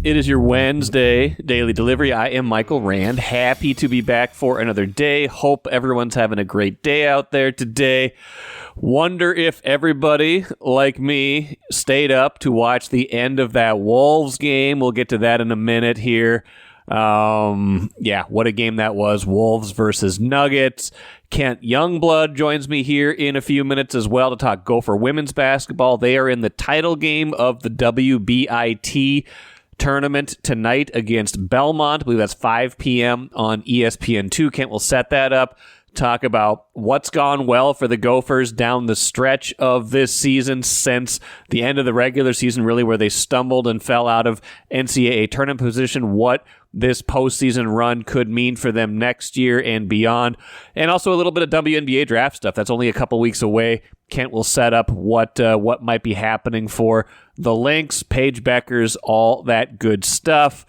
It is your Wednesday daily delivery. I am Michael Rand. Happy to be back for another day. Hope everyone's having a great day out there today. Wonder if everybody, like me, stayed up to watch the end of that Wolves game. We'll get to that in a minute here. What a game that was. Wolves versus Nuggets. Kent Youngblood joins me here in a few minutes as well to talk Gopher women's basketball. They are in the title game of the WBIT tournament tonight against Belmont. I believe that's 5 p.m. on ESPN2. Kent will set that up. Talk about what's gone well for the Gophers down the stretch of this season since the end of the regular season, really where they stumbled and fell out of NCAA tournament position, what this postseason run could mean for them next year and beyond, and also a little bit of WNBA draft stuff. That's only a couple weeks away. Kent will set up what might be happening for the Lynx, Paige Beckers, all that good stuff.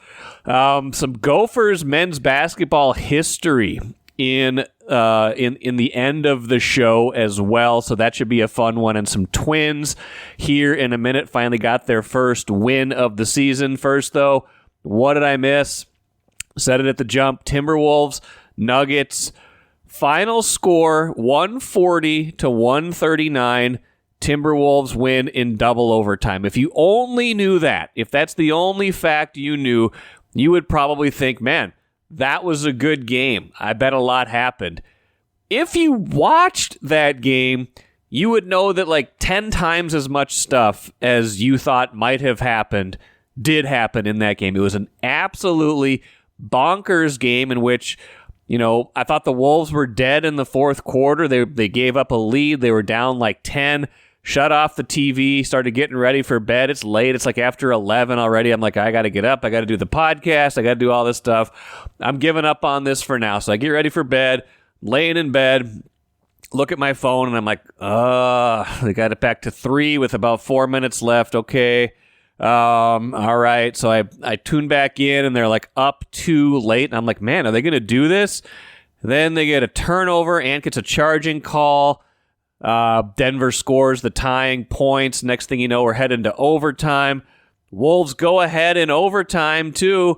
Some Gophers men's basketball history in the end of the show as well, so that should be a fun one. And some Twins here in a minute finally got their first win of the season. First, though, what did I miss? Said it at the jump. Timberwolves, Nuggets. Final score 140-139. Timberwolves win in double overtime. If you only knew that, if that's the only fact you knew, you would probably think, man, that was a good game. I bet a lot happened. If you watched that game, you would know that like 10 times as much stuff as you thought might have happened did happen in that game. It was an absolutely bonkers game in which, I thought the Wolves were dead in the fourth quarter. They gave up a lead. They were down like 10. Shut off the TV, started getting ready for bed. It's late. It's like after 11 already. I'm like, I got to get up. I got to do the podcast. I got to do all this stuff. I'm giving up on this for now. So I get ready for bed, laying in bed, look at my phone, and I'm like, they got it back to 3 with about 4 minutes left. Okay. All right. So I tune back in, and they're like up too late. And I'm like, man, are they going to do this? Then they get a turnover. Ant gets a charging call. Denver scores the tying points. Next thing you know, we're heading to overtime. Wolves go ahead in overtime, too.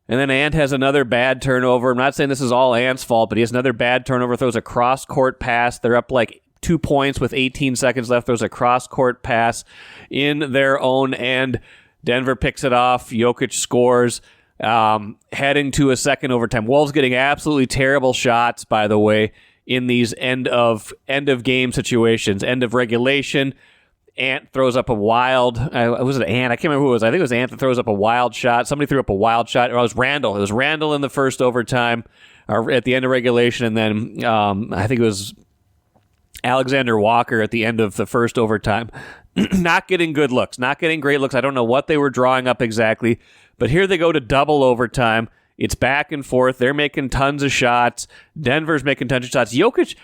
And then Ant has another bad turnover. I'm not saying this is all Ant's fault, but he has another bad turnover, throws a cross-court pass. They're up like 2 points with 18 seconds left. Throws a cross-court pass in their own end. Denver picks it off. Jokic scores. Heading to a second overtime. Wolves getting absolutely terrible shots, by the way, in these end of game situations, end of regulation. Ant throws up a wild. Was it Ant? I can't remember who it was. I think it was Ant that throws up a wild shot. Somebody threw up a wild shot. Or it was Randall. It was Randall in the first overtime, or at the end of regulation, and then I think it was Alexander Walker at the end of the first overtime. Not getting good looks. Not getting great looks. I don't know what they were drawing up exactly, but here they go to double overtime. It's back and forth. They're making tons of shots. Denver's making tons of shots. Jokic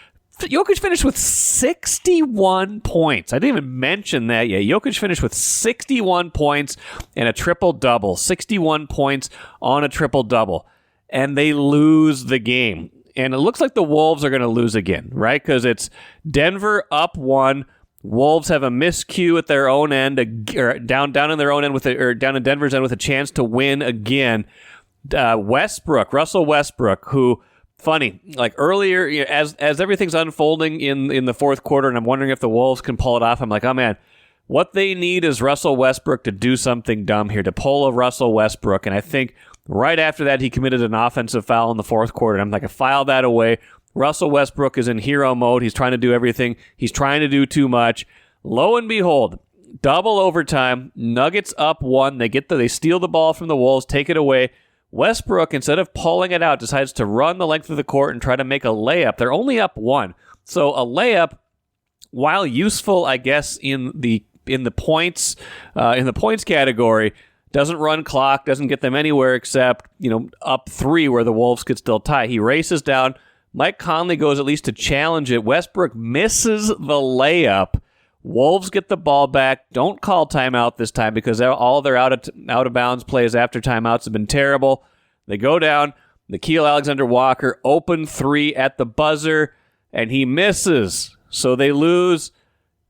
finished with 61 points. I didn't even mention that yet. Jokic finished with 61 points and a triple-double. 61 points on a triple-double. And they lose the game. And it looks like the Wolves are going to lose again, right? Because it's Denver up 1. Wolves have a miscue at their own end, or down in their own end down in Denver's end with a chance to win again. Russell Westbrook, who, funny, like earlier, as everything's unfolding in the fourth quarter, and I'm wondering if the Wolves can pull it off, I'm like, oh man, what they need is Russell Westbrook to do something dumb here, to pull a Russell Westbrook, and I think right after that, he committed an offensive foul in the fourth quarter, and I'm like, I filed that away. Russell Westbrook is in hero mode. He's trying to do everything. He's trying to do too much. Lo and behold, double overtime, Nuggets up 1. They steal the ball from the Wolves, take it away. Westbrook, instead of pulling it out, decides to run the length of the court and try to make a layup. They're only up 1. So a layup, while useful, I guess, in the points category, doesn't run clock, doesn't get them anywhere except, up 3 where the Wolves could still tie. He races down. Mike Conley goes at least to challenge it. Westbrook misses the layup. Wolves get the ball back. Don't call timeout this time because all their out of bounds plays after timeouts have been terrible. They go down. Nickeil Alexander-Walker, open 3 at the buzzer, and he misses. So they lose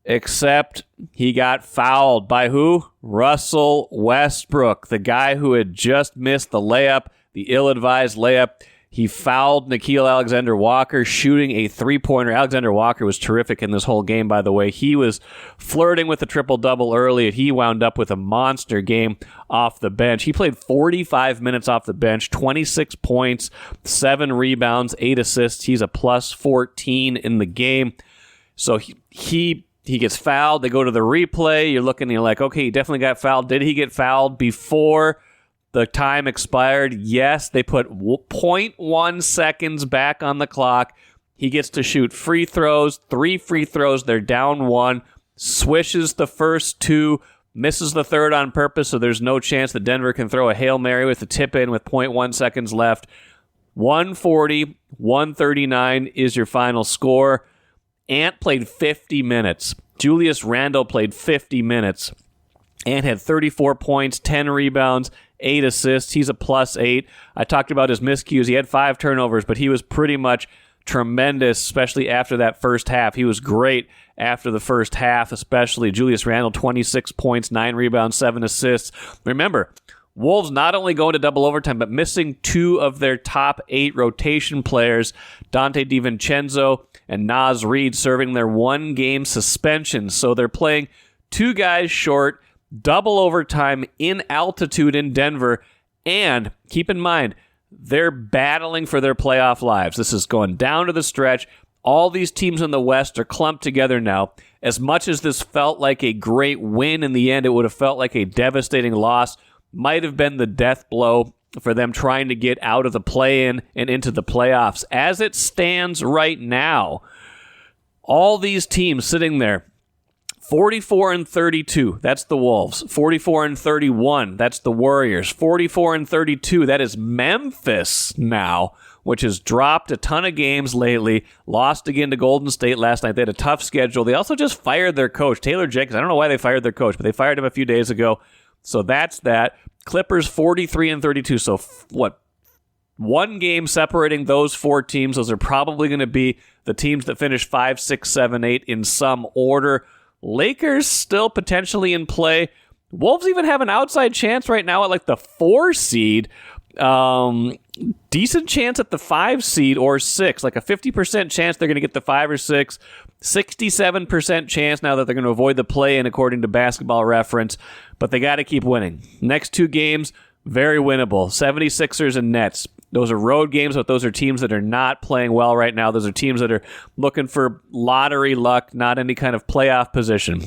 except he got fouled by who? Russell Westbrook, the guy who had just missed the layup, the ill-advised layup. He fouled Nickeil Alexander-Walker shooting a three-pointer. Alexander-Walker was terrific in this whole game, by the way. He was flirting with a triple-double early, and he wound up with a monster game off the bench. He played 45 minutes off the bench, 26 points, 7 rebounds, 8 assists. He's a plus 14 in the game. So he gets fouled. They go to the replay. You're looking, you're like, okay, he definitely got fouled. Did he get fouled before the time expired? Yes, they put 0.1 seconds back on the clock. He gets to shoot free throws, 3 free throws. They're down 1, swishes the first 2, misses the third on purpose, so there's no chance that Denver can throw a Hail Mary with a tip in with 0.1 seconds left. 140-139 is your final score. Ant played 50 minutes. Julius Randle played 50 minutes. Ant had 34 points, 10 rebounds, 8 assists. He's a plus 8. I talked about his miscues. He had 5 turnovers, but he was pretty much tremendous, especially after that first half. He was great after the first half, especially. Julius Randle, 26 points, 9 rebounds, 7 assists. Remember, Wolves not only going to double overtime, but missing 2 of their top 8 rotation players, Dante DiVincenzo and Naz Reid, serving their 1-game suspension. So they're playing 2 guys short, double overtime in altitude in Denver, and keep in mind, they're battling for their playoff lives. This is going down to the stretch. All these teams in the West are clumped together now. As much as this felt like a great win in the end, it would have felt like a devastating loss. Might have been the death blow for them trying to get out of the play-in and into the playoffs. As it stands right now, all these teams sitting there, 44-32, that's the Wolves. 44-31, that's the Warriors. 44-32, that is Memphis now, which has dropped a ton of games lately, lost again to Golden State last night. They had a tough schedule. They also just fired their coach, Taylor Jenkins. I don't know why they fired their coach, but they fired him a few days ago. So that's that. Clippers 43-32. So what? 1 game separating those 4 teams. Those are probably going to be the teams that finish 5, 6, 7, 8 in some order. Lakers still potentially in play. Wolves even have an outside chance right now at like the 4 seed. Decent chance at the 5 seed or 6. Like a 50% chance they're going to get the 5 or 6. 67% chance now that they're going to avoid the play-in according to Basketball Reference. But they got to keep winning. Next 2 games, very winnable. 76ers and Nets. Those are road games, but those are teams that are not playing well right now. Those are teams that are looking for lottery luck, not any kind of playoff position.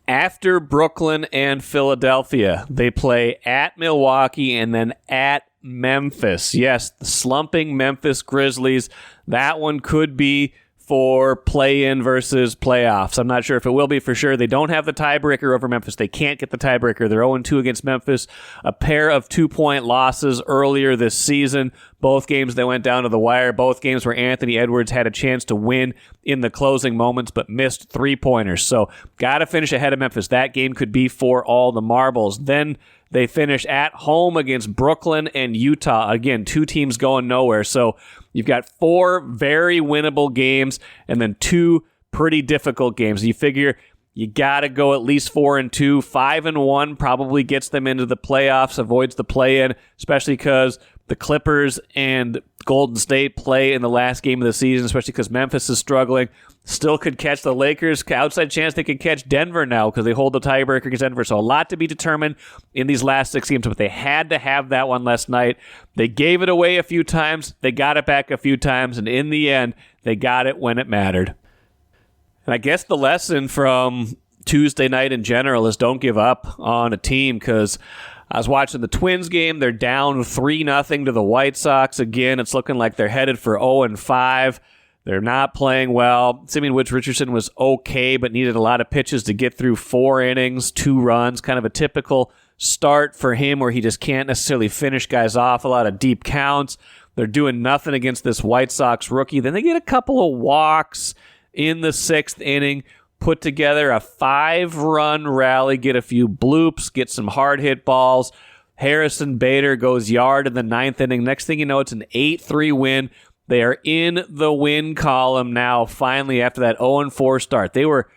After Brooklyn and Philadelphia, they play at Milwaukee and then at Memphis. Yes, the slumping Memphis Grizzlies. That one could be for play-in versus playoffs. I'm not sure if it will be for sure. They don't have the tiebreaker over Memphis. They can't get the tiebreaker. They're 0-2 against Memphis. A pair of 2-point losses earlier this season. Both games that went down to the wire. Both games where Anthony Edwards had a chance to win in the closing moments but missed 3-pointers. So got to finish ahead of Memphis. That game could be for all the marbles. Then they finish at home against Brooklyn and Utah. Again, 2 teams going nowhere. So you've got 4 very winnable games and then 2 pretty difficult games. You figure you got to go at least 4-2. 5-1 probably gets them into the playoffs, avoids the play-in, especially because the Clippers and Golden State play in the last game of the season, especially because Memphis is struggling. Still could catch the Lakers. Outside chance they could catch Denver now because they hold the tiebreaker against Denver. So a lot to be determined in these last 6 games, but they had to have that one last night. They gave it away a few times. They got it back a few times, and in the end, they got it when it mattered. And I guess the lesson from Tuesday night in general is don't give up on a team, because I was watching the Twins game. They're down 3-0 to the White Sox. Again, it's looking like they're headed for 0-5. They're not playing well. Simeon Woods Richardson was okay, but needed a lot of pitches to get through 4 innings, 2 runs, kind of a typical start for him where he just can't necessarily finish guys off, a lot of deep counts. They're doing nothing against this White Sox rookie. Then they get a couple of walks in the 6th inning, put together a 5-run rally, get a few bloops, get some hard hit balls. Harrison Bader goes yard in the 9th inning. Next thing you know, it's an 8-3 win. They are in the win column now, finally, after that 0-4 start. They were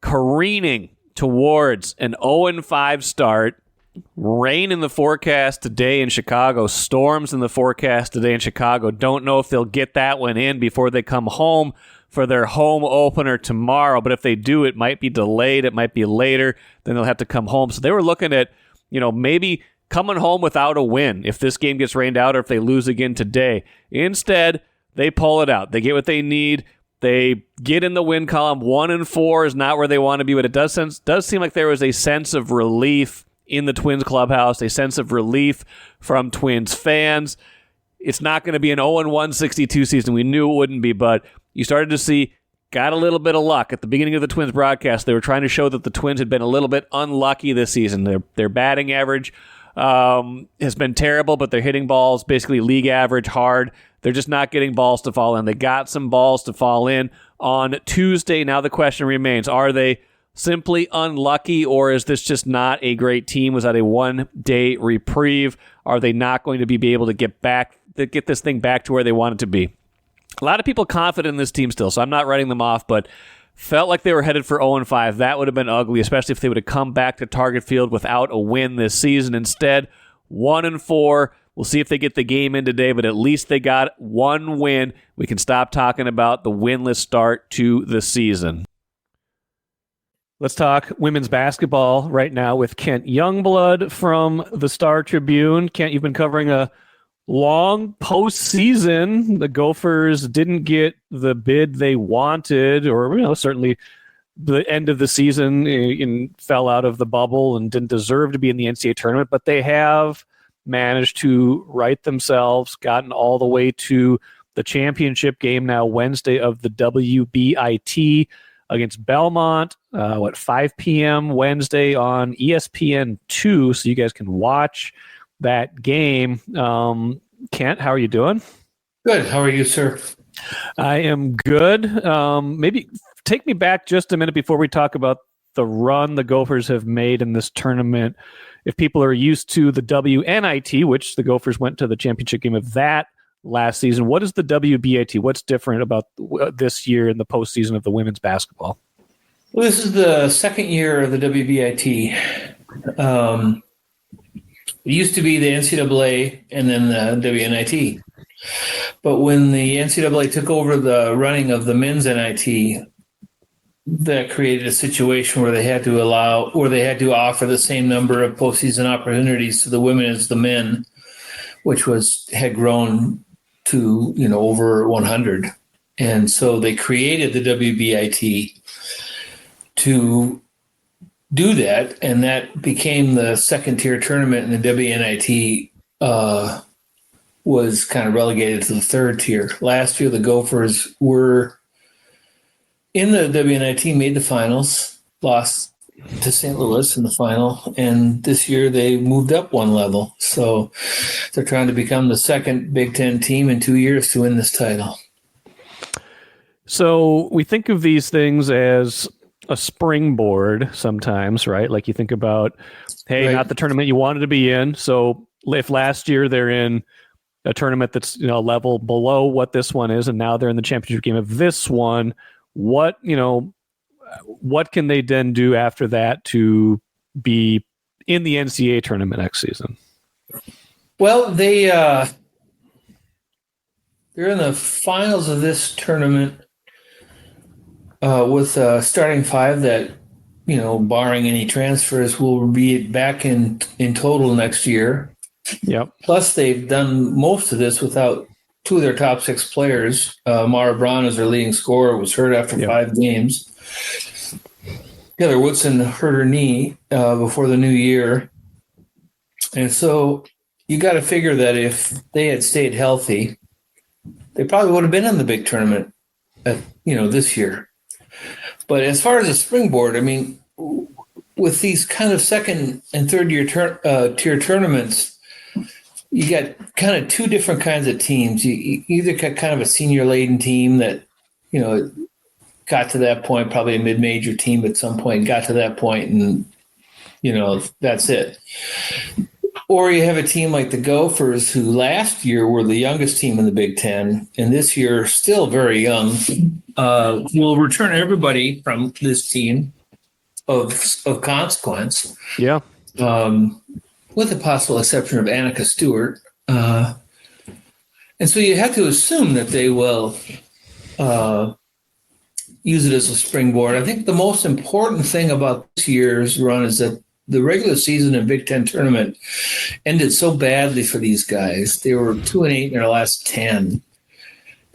careening towards an 0-5 start. Rain in the forecast today in Chicago. Storms in the forecast today in Chicago. Don't know if they'll get that one in before they come home for their home opener tomorrow. But if they do, it might be delayed. It might be later. Then they'll have to come home. So they were looking at, maybe coming home without a win if this game gets rained out or if they lose again today. Instead, they pull it out. They get what they need. They get in the win column. 1-4 is not where they want to be, but it does seem like there was a sense of relief in the Twins clubhouse, a sense of relief from Twins fans. It's not going to be an 0-1 62 season. We knew it wouldn't be, but you started to see, got a little bit of luck. At the beginning of the Twins broadcast, they were trying to show that the Twins had been a little bit unlucky this season. Their batting average has been terrible, but they're hitting balls basically league average hard. They're just not getting balls to fall in. They got some balls to fall in on Tuesday. Now the question remains, are they simply unlucky, or is this just not a great team? Was that a one-day reprieve? Are they not going to be able to get this thing back to where they want it to be? A lot of people confident in this team still, so I'm not writing them off, but felt like they were headed for 0-5. That would have been ugly, especially if they would have come back to Target Field without a win this season. Instead, 1-4. We'll see if they get the game in today, but at least they got one win. We can stop talking about the winless start to the season. Let's talk women's basketball right now with Kent Youngblood from the Star Tribune. Kent, you've been covering a long postseason. The Gophers didn't get the bid they wanted, or certainly the end of the season fell out of the bubble and didn't deserve to be in the NCAA tournament, but they have managed to right themselves, gotten all the way to the championship game now Wednesday of the WBIT against Belmont, 5 p.m. Wednesday on ESPN2, so you guys can watch that game. Kent, how are you doing? Good. How are you, sir? I am good. Maybe take me back just a minute before we talk about the run the Gophers have made in this tournament. If people are used to the WNIT, which the Gophers went to the championship game of that last season, what is the WBIT? What's different about this year in the postseason of the women's basketball? Well, this is the second year of the WBIT. It used to be the NCAA and then the WNIT. But when the NCAA took over the running of the men's NIT, that created a situation where they had to offer the same number of postseason opportunities to the women as the men, which had grown to over 100. And so they created the WBIT to do that, and that became the second tier tournament, and the WNIT was kind of relegated to the third tier. Last year, the Gophers were in the WNIT, made the finals, lost to St. Louis in the final, and this year they moved up one level. So they're trying to become the second Big Ten team in 2 years to win this title. So we think of these things as a springboard sometimes, right? Like you think about, hey, right, not the tournament you wanted to be in. So if last year they're in a tournament that's a level below what this one is, and now they're in the championship game of this one, what can they then do after that to be in the NCAA tournament next season? Well, they're in the finals of this tournament with a starting five that, barring any transfers, will be back in total next year. Yep. Plus, they've done most of this without two of their top six players. Mara Braun, as their leading scorer, was hurt after 5 games. Taylor Woodson hurt her knee before the new year. And so you got to figure that if they had stayed healthy, they probably would have been in the big tournament, this year. But as far as a springboard, with these kind of second and third year tier tournaments, you got kind of two different kinds of teams. You either got kind of a senior-laden team that, got to that point, probably a mid-major team at some point, got to that point, and, that's it. Or you have a team like the Gophers, who last year were the youngest team in the Big Ten, and this year still very young. Will return everybody from this team, of consequence. Yeah. With the possible exception of Annika Stewart. And so you have to assume that they will use it as a springboard. I think the most important thing about this year's run is that the regular season and Big Ten tournament ended so badly for these guys. They were 2-8 in their last 10.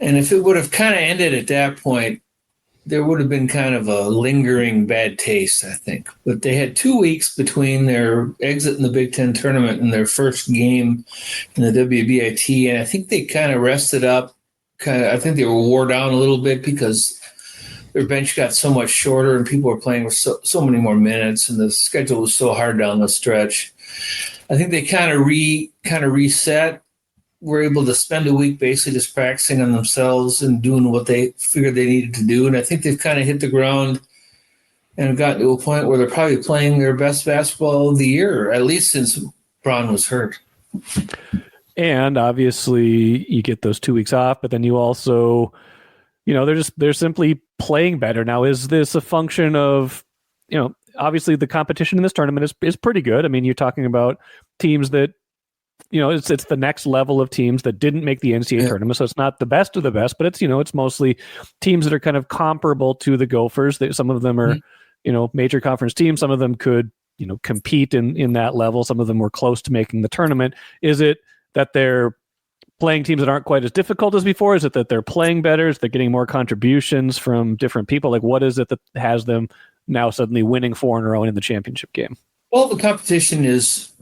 And if it would have kind of ended at that point, there would have been kind of a lingering bad taste, I think. But they had 2 weeks between their exit in the Big Ten tournament and their first game in the WBIT, and I think they kind of rested up. I think they were wore down a little bit because their bench got so much shorter and people were playing with so many more minutes, and the schedule was so hard down the stretch. I think they kind of reset. Were able to spend a week basically just practicing on themselves and doing what they figured they needed to do. And I think they've kind of hit the ground and have gotten to a point where they're probably playing their best basketball of the year, at least since Braun was hurt. And obviously you get those 2 weeks off, but then you also, they're simply playing better. Now, is this a function of, obviously the competition in this tournament is pretty good. I mean, you're talking about teams that, it's the next level of teams that didn't make the NCAA tournament. So it's not the best of the best, but it's mostly teams that are kind of comparable to the Gophers. Some of them are, major conference teams. Some of them could, compete in that level. Some of them were close to making the tournament. Is it that they're playing teams that aren't quite as difficult as before? Is it that they're playing better? Is they're getting more contributions from different people? Like, what is it that has them now suddenly winning 4 in a row in the championship game? Well, the competition is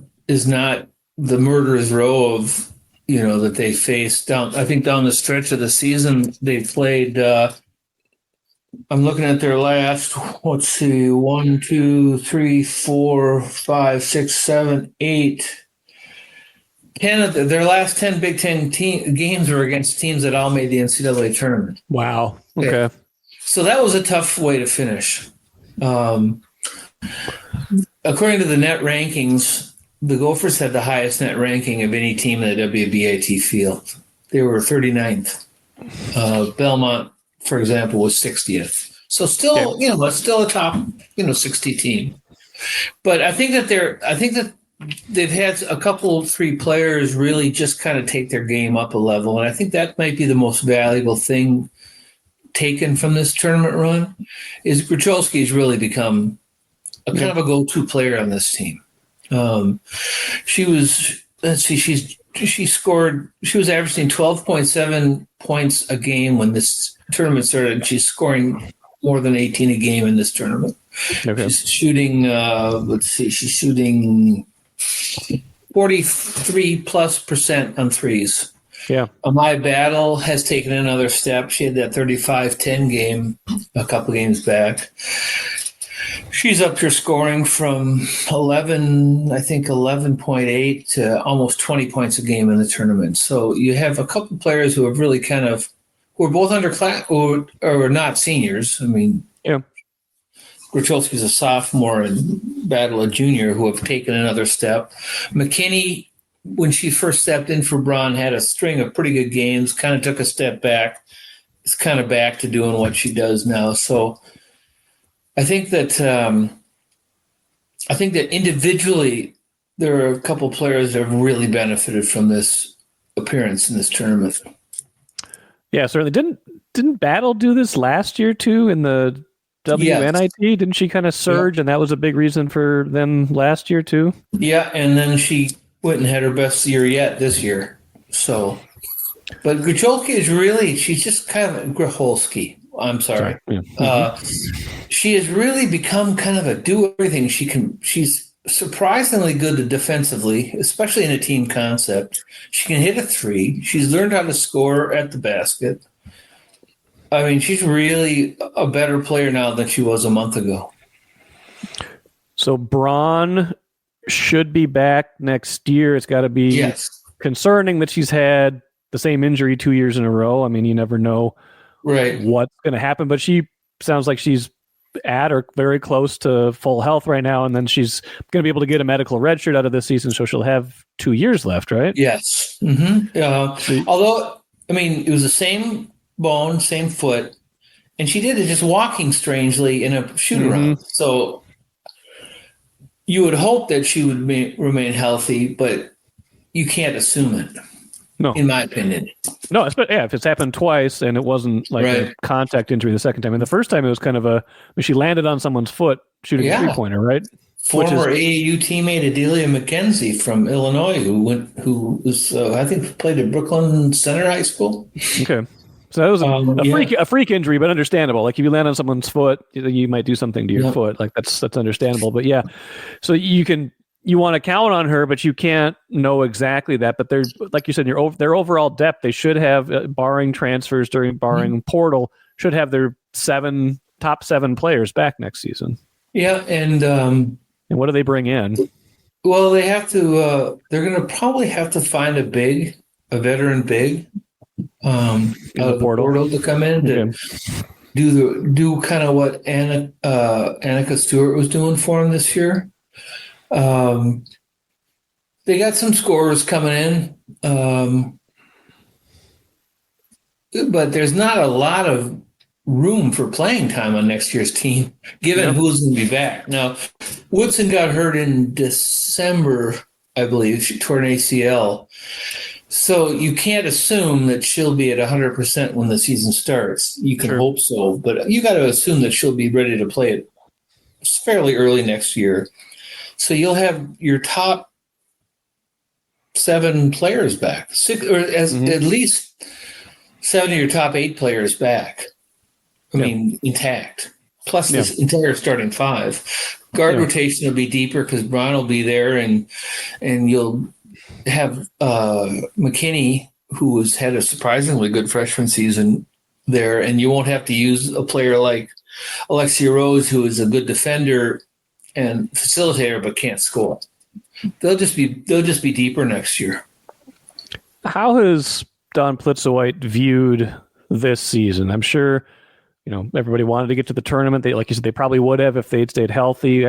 not the murderer's row of, that they faced down. I think down the stretch of the season, they played, I'm looking at their last, 1, 2, 3, 4, 5, 6, 7, 8, 10 of their last 10 Big Ten games were against teams that all made the NCAA tournament. Wow. Okay. So that was a tough way to finish. According to the net rankings, the Gophers had the highest net ranking of any team in the WBIT field. They were 39th. Belmont, for example, was 60th. So still, it's still a top, 60 team. But I think that they've had a couple, 3 players really just kind of take their game up a level, and I think that might be the most valuable thing taken from this tournament run. Is Grucholski's really become a kind of a go-to player on this team. She was averaging 12.7 points a game when this tournament started, and she's scoring more than 18 a game in this tournament. Okay. She's shooting, she's shooting 43+% on threes. Yeah. My Battle has taken another step. She had that 35-10 game a couple games back. She's up here scoring from 11.8 to almost 20 points a game in the tournament. So you have a couple players who have really who are both underclass or not seniors. I mean, Grucholski's a sophomore and Battle a junior, who have taken another step. McKinney, when she first stepped in for Braun, had a string of pretty good games, kind of took a step back. It's kind of back to doing what she does now. So I think that individually there are a couple players that have really benefited from this appearance in this tournament. Yeah, certainly. Didn't Battle do this last year too in the WNIT? Yes. Didn't she kind of surge, and that was a big reason for them last year too? Yeah, and then she went and had her best year yet this year. So, but Grucholski is really, she's just kind of Grucholski. I'm sorry. Yeah. She has really become kind of a do-everything. She's surprisingly good defensively, especially in a team concept. She can hit a 3. She's learned how to score at the basket. I mean, she's really a better player now than she was a month ago. So Braun should be back next year. It's got to be concerning that she's had the same injury 2 years in a row. I mean, you never know what's going to happen, but she sounds like she's at or very close to full health right now, and then she's going to be able to get a medical redshirt out of this season, so she'll have 2 years left, right? Yes. Mm-hmm. Although, I mean, it was the same bone, same foot, and she did it just walking strangely in a shoot-around. So you would hope that she would remain healthy, but you can't assume it. No, in my opinion. No, if it's happened twice and it wasn't like a contact injury the second time. And the first time it was kind of she landed on someone's foot shooting a three-pointer, right? Former AAU teammate Adelia McKenzie from Illinois, who was I think played at Brooklyn Center High School. Okay. So that was a freak injury, but understandable. Like if you land on someone's foot, you might do something to your foot. Like that's understandable. But yeah, so you want to count on her, but you can't know exactly that. But they're, like you said, their overall depth, they should have, barring transfers barring portal, should have their top seven players back next season. Yeah, and what do they bring in? Well, they have to. They're going to probably have to find a veteran big, out of the portal to come in to do kind of what Annika Stewart was doing for him this year. They got some scorers coming in, but there's not a lot of room for playing time on next year's team, given who's going to be back. Now, Woodson got hurt in December, I believe. She tore an ACL. So you can't assume that she'll be at 100% when the season starts. You can hope so, but you got to assume that she'll be ready to play it fairly early next year. So you'll have your top 7 players back, 6, or at least 7 of your top 8 players back. I mean, intact. Plus this entire starting 5. Guard rotation will be deeper because Braun will be there, and you'll have McKinney, who has had a surprisingly good freshman season there, and you won't have to use a player like Alexia Rose, who is a good defender and facilitator but can't score. They'll just be deeper next year. How has Dawn Plitzowite viewed this season? I'm sure everybody wanted to get to the tournament. They, like you said, they probably would have if they'd stayed healthy.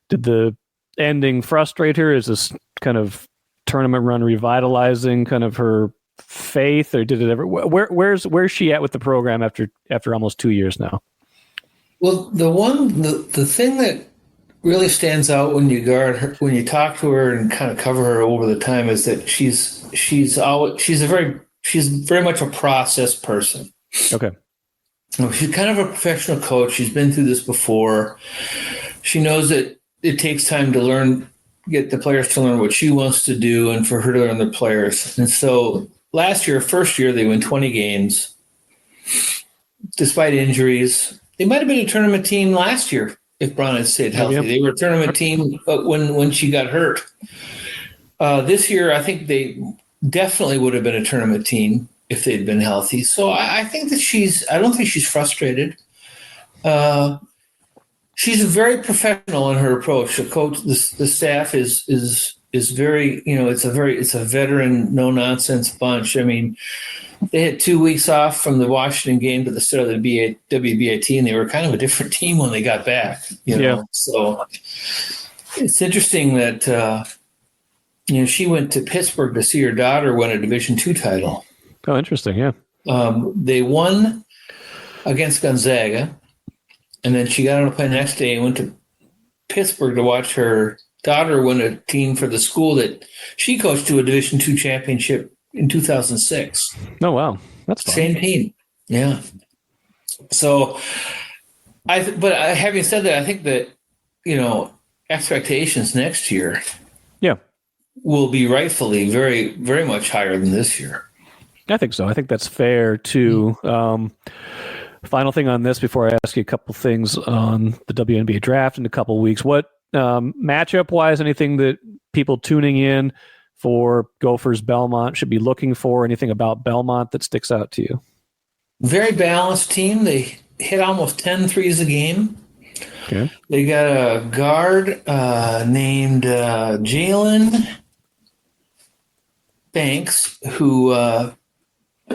Did the ending frustrate her? Is this kind of tournament run revitalizing kind of her faith, or did it ever? Where's she at with the program after almost 2 years now? Well, the thing that really stands out when you guard her, when you talk to her and kind of cover her over the time, is that she's very much a process person. Okay. She's kind of a professional coach. She's been through this before. She knows that it takes time to get the players to learn what she wants to do and for her to learn the players. And so first year, they win 20 games despite injuries. They might have been a tournament team last year if Braun had stayed healthy. They were a tournament team when she got hurt. This year, I think they definitely would have been a tournament team if they'd been healthy. So I think that I don't think she's frustrated. She's very professional in her approach. The staff is very, it's a veteran, no nonsense bunch. I mean, they had 2 weeks off from the Washington game to the start of the WBIT, and they were kind of a different team when they got back. So it's interesting that she went to Pittsburgh to see her daughter win a Division II title. Oh, interesting. Yeah. They won against Gonzaga, and then she got on a plane the next day and went to Pittsburgh to watch her daughter win a team for the school that she coached to a Division II championship in 2006. Oh, wow. That's fun. Same team. Yeah. So, having said that, I think that, expectations next year will be rightfully very, very much higher than this year. I think so. I think that's fair, too. Final thing on this before I ask you a couple things on the WNBA draft in a couple weeks. What matchup-wise, anything that people tuning in for Gophers Belmont should be looking for? Anything about Belmont that sticks out to you? Very balanced team. They hit almost 10 threes a game. Okay. They got a guard named Jalen Banks, who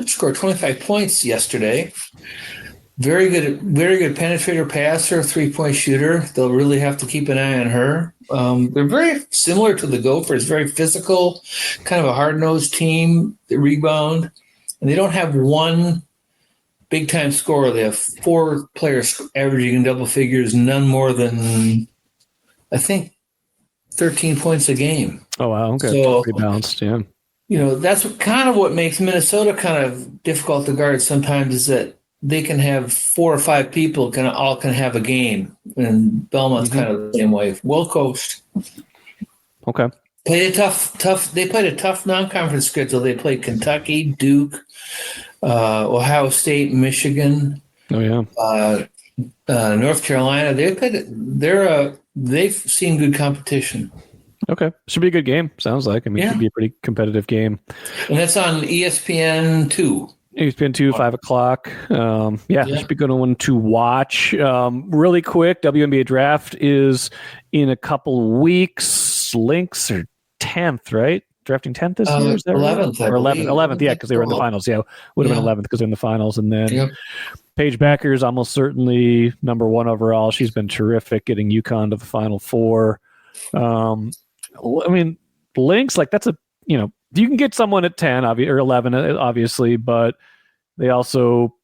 scored 25 points yesterday. Very good penetrator, passer, 3-point shooter. They'll really have to keep an eye on her. They're very similar to the Gophers, very physical, kind of a hard-nosed team. They rebound, and they don't have one big-time scorer. They have 4 players averaging in double figures, none more than I think, 13 points a game. Oh, wow. Okay. So, pretty balanced, yeah. That's kind of what makes Minnesota kind of difficult to guard sometimes, is that they can have 4 or 5 people can have a game, and Belmont's kind of the same way. Well coached. Okay. Played a tough. They played a tough non-conference schedule. They played Kentucky, Duke, Ohio State, Michigan. Oh, yeah. North Carolina. They've seen good competition. Okay. Should be a good game, sounds like. I mean, it should be a pretty competitive game. And that's on ESPN2. ESPN2, 5 o'clock. It should be a good one to watch. Really quick, WNBA draft is in a couple weeks. Lynx are 10th, right? Drafting 10th this year? Is that 11th, right? Or 11th, yeah, because they were in the finals. Yeah, would have been 11th because they're in the finals. And then Paige Becker is almost certainly number 1 overall. She's been terrific getting UConn to the Final Four. I mean, Lynx, like that's you can get someone at 10 or 11, obviously, but they also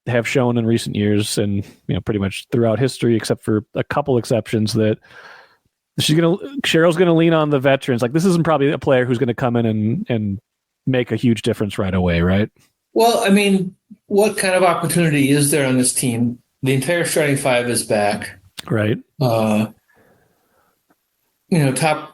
have shown in recent years and, pretty much throughout history, except for a couple exceptions, that Cheryl's going to lean on the veterans. Like, this isn't probably a player who's going to come in and make a huge difference right away, right? Well, I mean, what kind of opportunity is there on this team? The entire starting 5 is back. Right. Top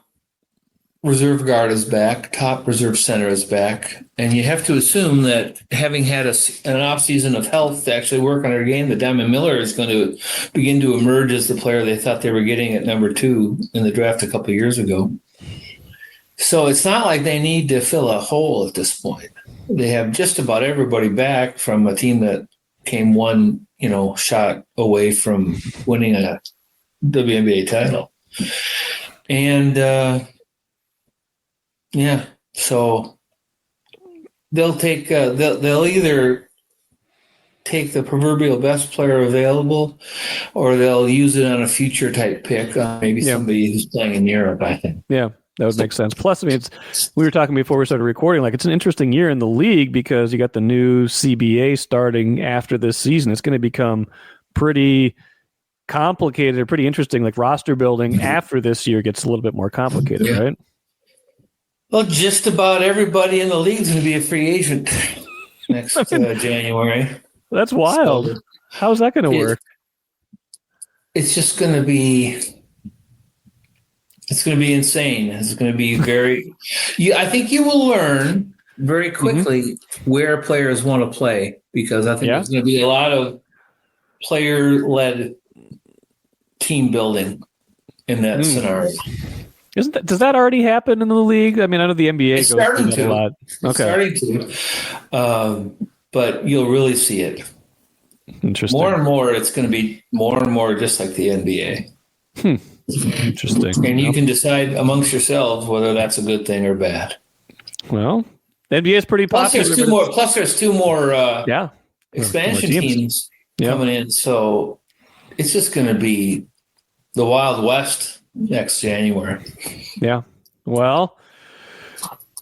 reserve guard is back, top reserve center is back, and you have to assume that having had an offseason of health to actually work on her game, that Diamond Miller is going to begin to emerge as the player they thought they were getting at number 2 in the draft a couple of years ago. So it's not like they need to fill a hole at this point. They have just about everybody back from a team that came one, shot away from winning a WNBA title. And, so they'll take they'll either take the proverbial best player available, or they'll use it on a future type pick, maybe somebody who's playing in Europe, I think. Yeah, that would make sense. Plus, I mean, we were talking before we started recording, like, it's an interesting year in the league because you got the new CBA starting after this season. It's going to become pretty complicated or pretty interesting. Like, roster building after this year gets a little bit more complicated, right? Well, just about everybody in the league is going to be a free agent next January. That's wild. So, how's that going to work? It's just going to be. It's going to be insane. It's going to be very. I think you will learn very quickly where players want to play, because I think there's going to be a lot of player-led team building in that scenario. Does that already happen in the league? I mean, I know the NBA goes through that a lot. Okay. It's starting to. But you'll really see it. Interesting. More and more, it's going to be more and more just like the NBA. Interesting. And you can decide amongst yourselves whether that's a good thing or bad. Well, the NBA is pretty popular. Plus, there's two more expansion teams coming in. So it's just going to be the Wild West next January. Yeah. Well,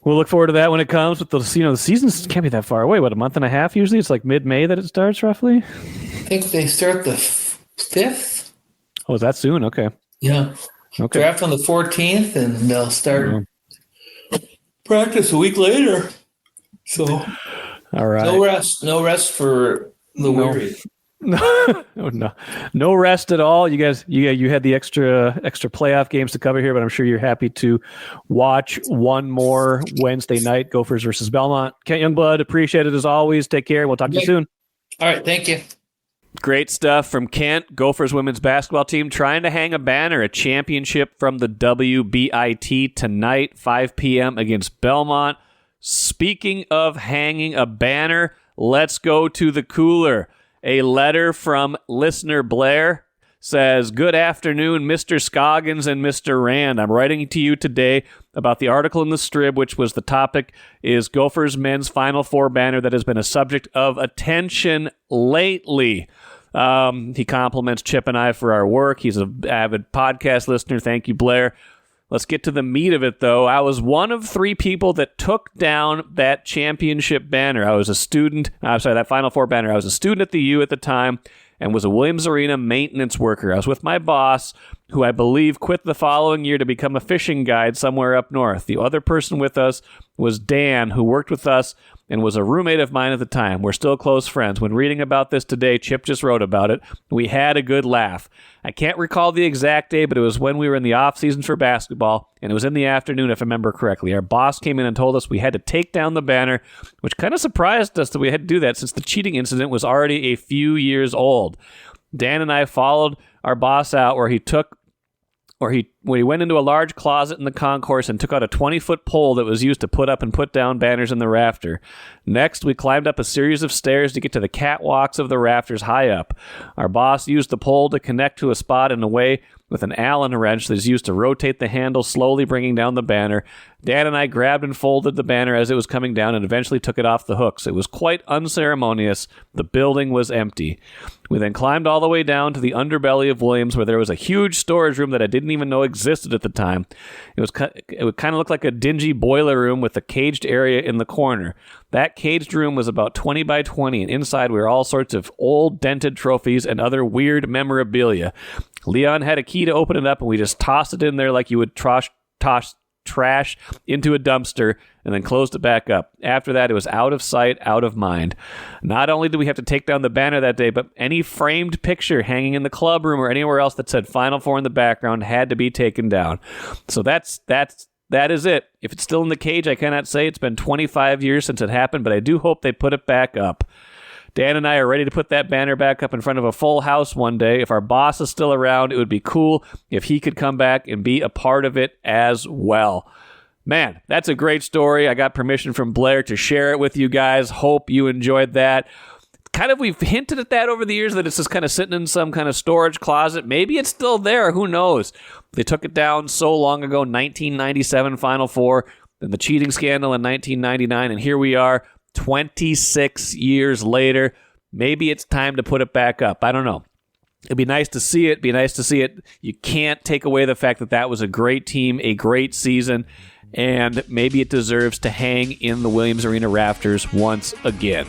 we'll look forward to that when it comes. But the season can't be that far away. What, a month and a half usually? It's like mid-May that it starts, roughly? I think they start the 5th. Oh, is that soon? Okay. Yeah. Okay. Draft on the 14th, and they'll start practice a week later. So, all right. No rest for the weary. No rest at all. You guys, you had the extra playoff games to cover here, but I'm sure you're happy to watch one more Wednesday night, Gophers versus Belmont. Kent Youngblood, appreciate it as always. Take care. We'll talk to you soon. All right. Thank you. Great stuff from Kent. Gophers women's basketball team trying to hang a banner, a championship from the WBIT tonight, 5 p.m. against Belmont. Speaking of hanging a banner, let's go to the cooler. A letter from listener Blair says, "Good afternoon, Mr. Scoggins and Mr. Rand. I'm writing to you today about the article in the Strib, which was the topic is Gophers men's Final Four banner that has been a subject of attention lately." He compliments Chip and I for our work. He's an avid podcast listener. Thank you, Blair. Let's get to the meat of it, though. I was one of 3 people that took down that championship banner. I was a student. That Final Four banner. I was a student at the U at the time and was a Williams Arena maintenance worker. I was with my boss who I believe quit the following year to become a fishing guide somewhere up north. The other person with us was Dan, who worked with us and was a roommate of mine at the time. We're still close friends. When reading about this today, Chip just wrote about it. We had a good laugh. I can't recall the exact day, but it was when we were in the off season for basketball, and it was in the afternoon, if I remember correctly. Our boss came in and told us we had to take down the banner, which kind of surprised us that we had to do that since the cheating incident was already a few years old. Dan and I followed our boss out when he went into a large closet in the concourse and took out a 20-foot pole that was used to put up and put down banners in the rafter. Next, we climbed up a series of stairs to get to the catwalks of the rafters high up. Our boss used the pole to connect to a spot in a way with an Allen wrench that is used to rotate the handle, slowly bringing down the banner. Dan and I grabbed and folded the banner as it was coming down and eventually took it off the hooks. It was quite unceremonious. The building was empty. We then climbed all the way down to the underbelly of Williams, where there was a huge storage room that I didn't even know existed at the time. It would kind of look like a dingy boiler room with a caged area in the corner. That caged room was about 20 by 20, and inside were all sorts of old dented trophies and other weird memorabilia. Leon had a key to open it up, and we just tossed it in there like you would toss trash into a dumpster and then closed it back up. After that, it was out of sight, out of mind. Not only did we have to take down the banner that day, but any framed picture hanging in the club room or anywhere else that said Final Four in the background had to be taken down. So that is it. If it's still in the cage, I cannot say. It's been 25 years since it happened, but I do hope they put it back up. Dan and I are ready to put that banner back up in front of a full house one day. If our boss is still around, it would be cool if he could come back and be a part of it as well. Man, that's a great story. I got permission from Blair to share it with you guys. Hope you enjoyed that. We've hinted at that over the years, that it's just kind of sitting in some kind of storage closet. Maybe it's still there. Who knows? They took it down so long ago, 1997 Final Four, then the cheating scandal in 1999, and here we are 26 years later. Maybe it's time to put it back up. I don't know. It'd be nice to see it. You can't take away the fact that that was a great team, a great season, and maybe it deserves to hang in the Williams Arena rafters once again.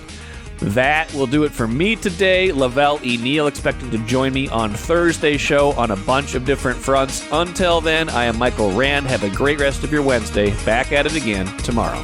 That will do it for me today. Lavelle E. Neal expecting to join me on Thursday's show on a bunch of different fronts. Until then, I am Michael Rand. Have a great rest of your Wednesday. Back at it again tomorrow.